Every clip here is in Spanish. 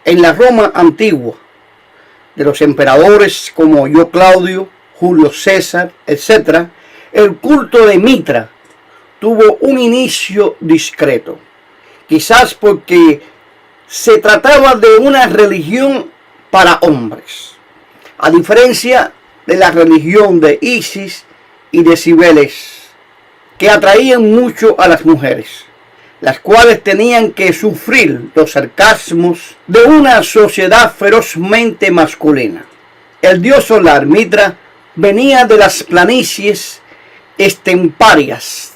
En la Roma antigua, de los emperadores como Claudio, Julio César, etc., el culto de Mitra tuvo un inicio discreto, quizás porque se trataba de una religión para hombres, a diferencia de la religión de Isis y de Cibeles, que atraían mucho a las mujeres, las cuales tenían que sufrir los sarcasmos de una sociedad ferozmente masculina. El dios solar Mitra venía de las planicies esteparias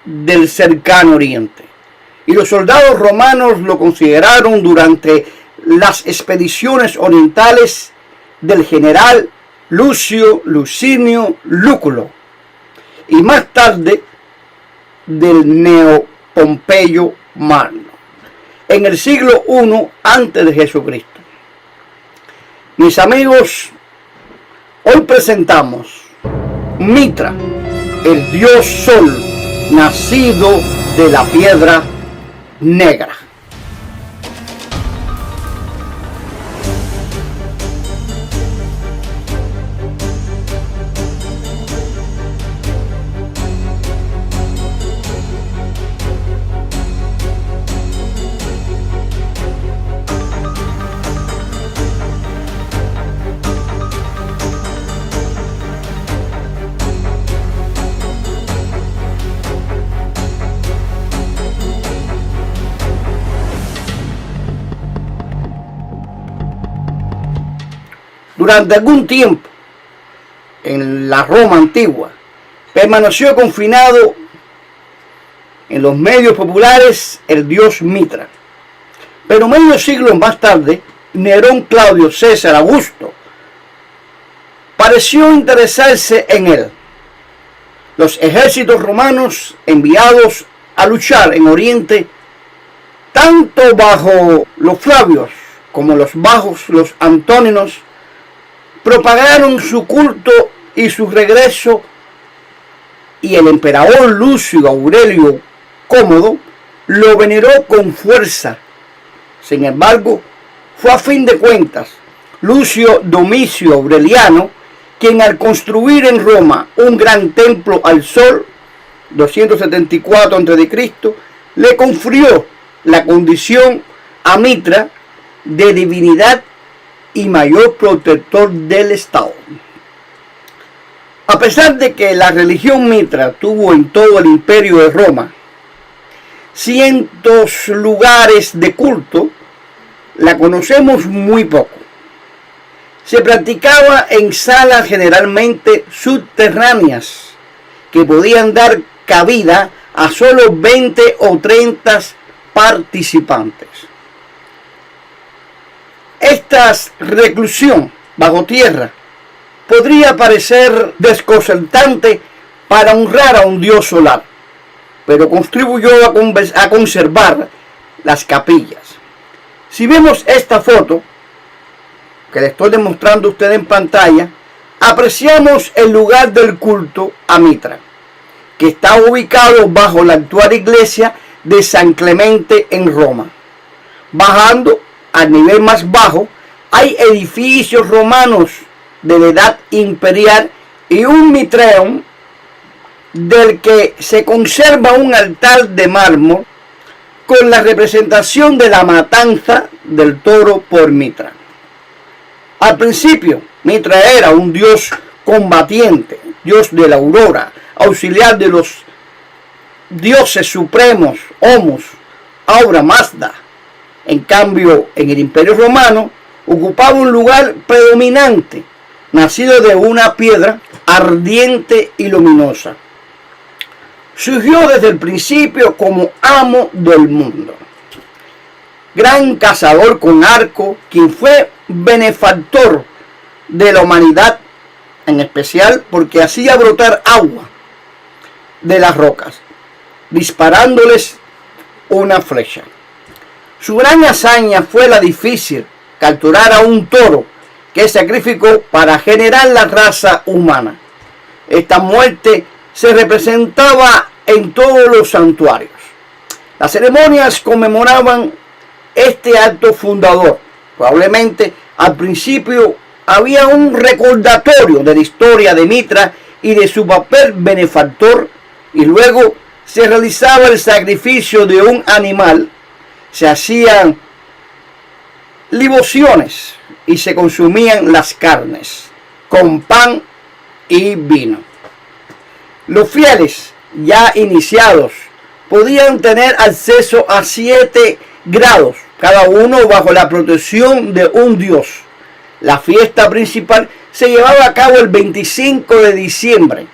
del cercano oriente, y los soldados romanos lo consideraron durante las expediciones orientales del general Lucio Lucinio Lúculo, y más tarde del Neo Pompeyo Magno, en el siglo I antes de Jesucristo. Mis amigos, hoy presentamos Mitra, el dios sol, nacido de la piedra negra. Durante algún tiempo, en la Roma antigua, permaneció confinado en los medios populares el dios Mitra. Pero medio siglo más tarde, Nerón Claudio César Augusto pareció interesarse en él. Los ejércitos romanos enviados a luchar en Oriente, tanto bajo los Flavios como bajo los Antóninos, propagaron su culto y su regreso, y el emperador Lucio Aurelio Cómodo lo veneró con fuerza. Sin embargo, fue a fin de cuentas Lucio Domicio Aureliano quien, al construir en Roma un gran templo al sol, 274 a.C., le confirió la condición a Mitra de divinidad y mayor protector del Estado. A pesar de que la religión Mitra tuvo en todo el imperio de Roma cientos lugares de culto, la conocemos muy poco. Se practicaba en salas generalmente subterráneas que podían dar cabida a solo 20 o 30 participantes. Esta reclusión bajo tierra podría parecer desconcertante para honrar a un dios solar, pero contribuyó a conservar las capillas. Si vemos esta foto que le estoy demostrando a usted en pantalla, apreciamos el lugar del culto a Mitra, que está ubicado bajo la actual iglesia de San Clemente en Roma. Bajando al nivel más bajo hay edificios romanos de la edad imperial y un mitreum del que se conserva un altar de mármol con la representación de la matanza del toro por Mitra. Al principio, Mitra era un dios combatiente, dios de la aurora, auxiliar de los dioses supremos, Horus, Aura Mazda. En cambio, en el Imperio Romano ocupaba un lugar predominante, nacido de una piedra ardiente y luminosa. Surgió desde el principio como amo del mundo. Gran cazador con arco, quien fue benefactor de la humanidad, en especial porque hacía brotar agua de las rocas, disparándoles una flecha. Su gran hazaña fue la difícil capturar a un toro que sacrificó para generar la raza humana. Esta muerte se representaba en todos los santuarios. Las ceremonias conmemoraban este acto fundador. Probablemente al principio había un recordatorio de la historia de Mitra y de su papel benefactor, y luego se realizaba el sacrificio de un animal, se hacían libaciones y se consumían las carnes con pan y vino. Los fieles ya iniciados podían tener acceso a 7 grados, cada uno bajo la protección de un dios. La fiesta principal se llevaba a cabo el 25 de diciembre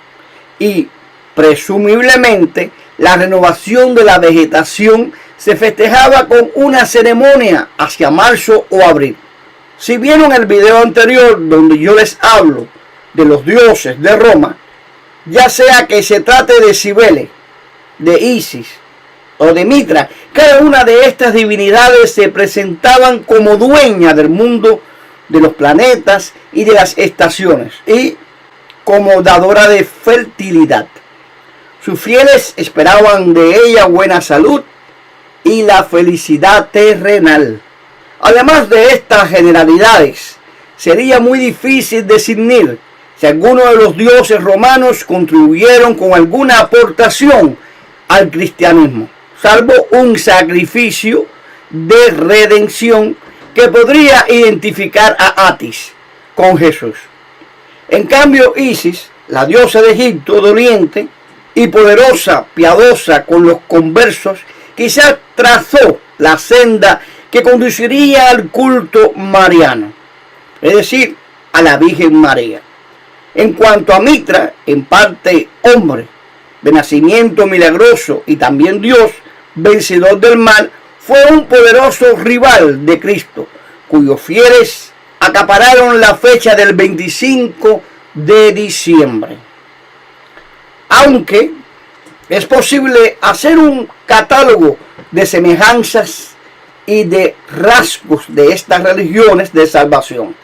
y presumiblemente la renovación de la vegetación se festejaba con una ceremonia hacia marzo o abril. Si vieron el video anterior donde yo les hablo de los dioses de Roma, ya sea que se trate de Cibele, de Isis o de Mitra, cada una de estas divinidades se presentaban como dueña del mundo, de los planetas y de las estaciones, y como dadora de fertilidad. Sus fieles esperaban de ella buena salud y la felicidad terrenal. Además de estas generalidades, sería muy difícil discernir si algunos de los dioses romanos contribuyeron con alguna aportación al cristianismo, salvo un sacrificio de redención que podría identificar a Atis con Jesús. En cambio, Isis, la diosa de Egipto de Oriente y poderosa, piadosa con los conversos, quizás trazó la senda que conduciría al culto mariano, es decir, a la Virgen María. En cuanto a Mitra, en parte hombre, de nacimiento milagroso y también Dios, vencedor del mal, fue un poderoso rival de Cristo, cuyos fieles acapararon la fecha del 25 de diciembre. Aunque es posible hacer un catálogo de semejanzas y de rasgos de estas religiones de salvación,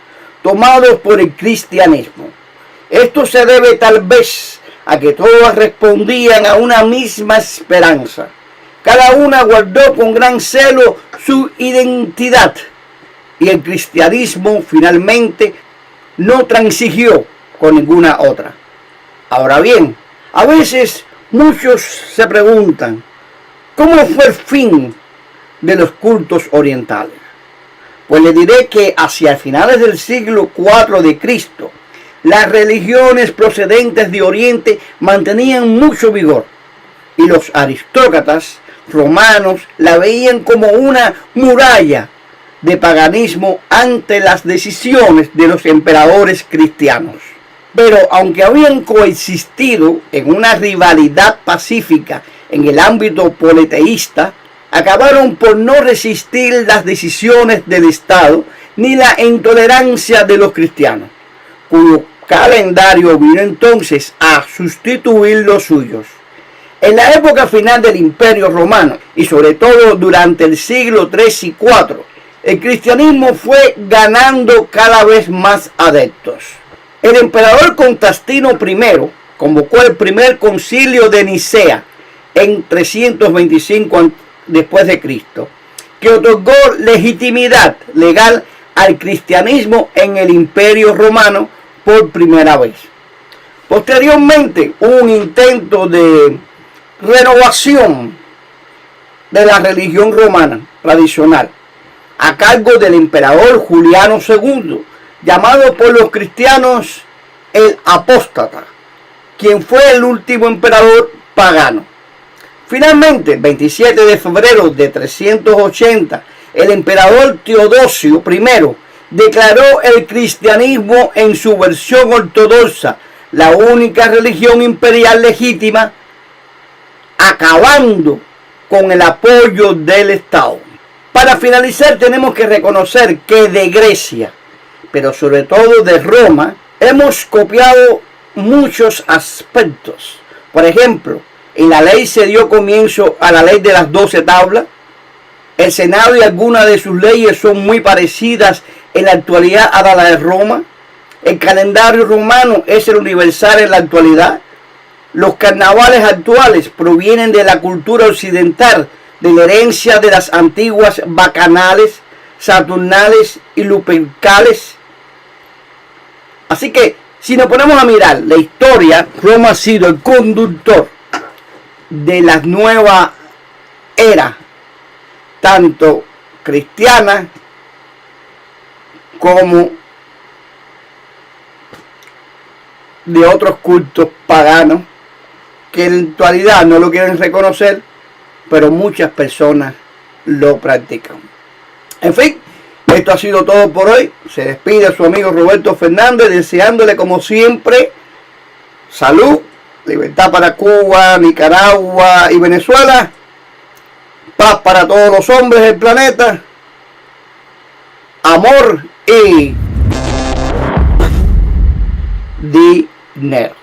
tomados por el cristianismo. Esto se debe tal vez a que todas respondían a una misma esperanza. Cada una guardó con gran celo su identidad y el cristianismo finalmente no transigió con ninguna otra. Ahora bien, a veces muchos se preguntan, ¿cómo fue el fin de los cultos orientales? Pues les diré que hacia finales del siglo IV de Cristo, las religiones procedentes de Oriente mantenían mucho vigor y los aristócratas romanos la veían como una muralla de paganismo ante las decisiones de los emperadores cristianos. Pero aunque habían coexistido en una rivalidad pacífica en el ámbito politeísta, acabaron por no resistir las decisiones del Estado ni la intolerancia de los cristianos, cuyo calendario vino entonces a sustituir los suyos. En la época final del Imperio Romano y sobre todo durante el siglo III y IV, el cristianismo fue ganando cada vez más adeptos. El emperador Constantino I convocó el primer concilio de Nicea en 325 después de Cristo, que otorgó legitimidad legal al cristianismo en el Imperio Romano por primera vez. Posteriormente hubo un intento de renovación de la religión romana tradicional a cargo del emperador Juliano II, llamado por los cristianos el apóstata, quien fue el último emperador pagano. Finalmente, el 27 de febrero de 380, el emperador Teodosio I declaró el cristianismo en su versión ortodoxa la única religión imperial legítima, acabando con el apoyo del Estado. Para finalizar, tenemos que reconocer que de Grecia, pero sobre todo de Roma, hemos copiado muchos aspectos. Por ejemplo, en la ley se dio comienzo a la ley de las 12 tablas. El Senado y algunas de sus leyes son muy parecidas en la actualidad a la de Roma. El calendario romano es el universal en la actualidad. Los carnavales actuales provienen de la cultura occidental de la herencia de las antiguas bacanales, saturnales y lupercales. Así que, si nos ponemos a mirar la historia, Roma ha sido el conductor de la nueva era, tanto cristiana como de otros cultos paganos que en la actualidad no lo quieren reconocer, pero muchas personas lo practican. En fin, esto ha sido todo por hoy. Se despide su amigo Roberto Fernández, deseándole como siempre salud, libertad para Cuba, Nicaragua y Venezuela, paz para todos los hombres del planeta, amor y dinero.